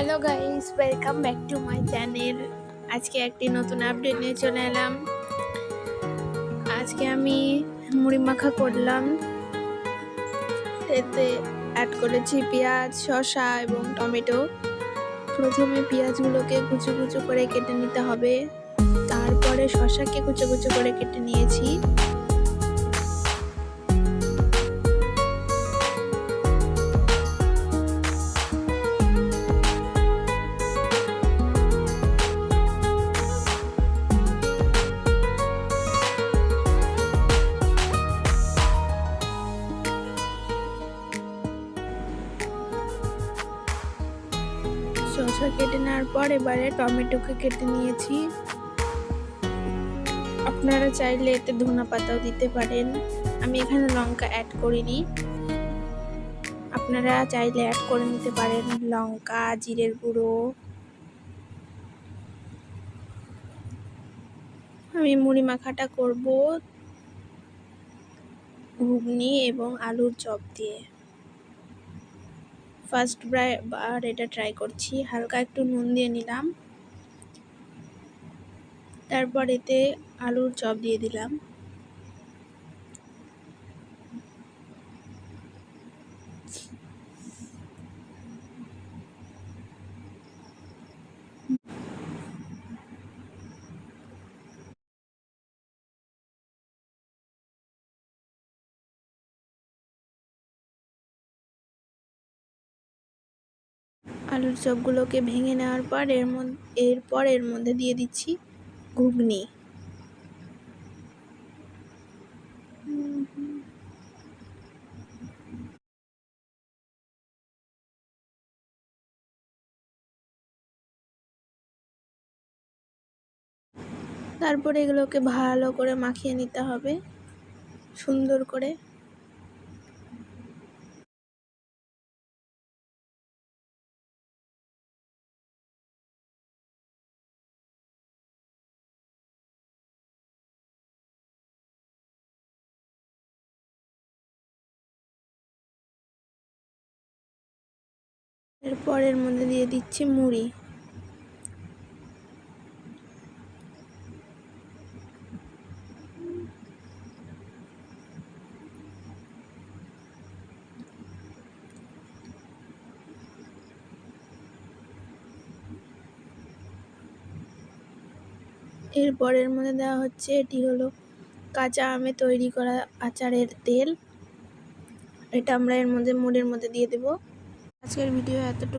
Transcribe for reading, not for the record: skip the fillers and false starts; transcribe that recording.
Hello guys, welcome back to my channel. আজকে একটি নতুন আপডেট নিয়ে চলে এলাম। আজকে আমি মুড়ি মাখা করলাম। এতে অ্যাড করেছি পেঁয়াজ, শসা এবং টমেটো। প্রথমে পেঁয়াজগুলোকে কুচো কুচো করে কেটে নিতে হবে, তারপরে শসাকে কুচো কুচো করে কেটে নিয়েছি। শসা কেটে নেওয়ার পর এবারে টমেটোকে কেটে নিয়েছি। আপনারা চাইলে এতে ধনে পাতাও দিতে পারেন। আমি এখানে লঙ্কা অ্যাড করিনি, আপনারা চাইলে অ্যাড করে নিতে পারেন লঙ্কা, জিরের গুঁড়ো। আমি মুড়ি মাখাটা করব ঘুগনি এবং আলুর চপ দিয়ে। ফার্স্ট বার এটা ট্রাই করছি। হালকা একটু নুন দিয়ে নিলাম, তারপর এতে আলুর চপ দিয়ে দিলাম। আলুর চপগুলোকে ভেঙে নেওয়ার পর এর মধ্যে দিয়ে দিচ্ছি ঘুগনি। তারপরে এগুলোকে ভালো করে মাখিয়ে নিতে হবে সুন্দর করে। এরপর এর মধ্যে দিয়ে দিচ্ছি মুড়ি। এরপর এর মধ্যে দেওয়া হচ্ছে, এটি হলো কাঁচা আমে তৈরি করা আচারের তেল। এটা আমরা এর মধ্যে মুড়ির মধ্যে দিয়ে দেব। আজকের ভিডিও এতটুকু।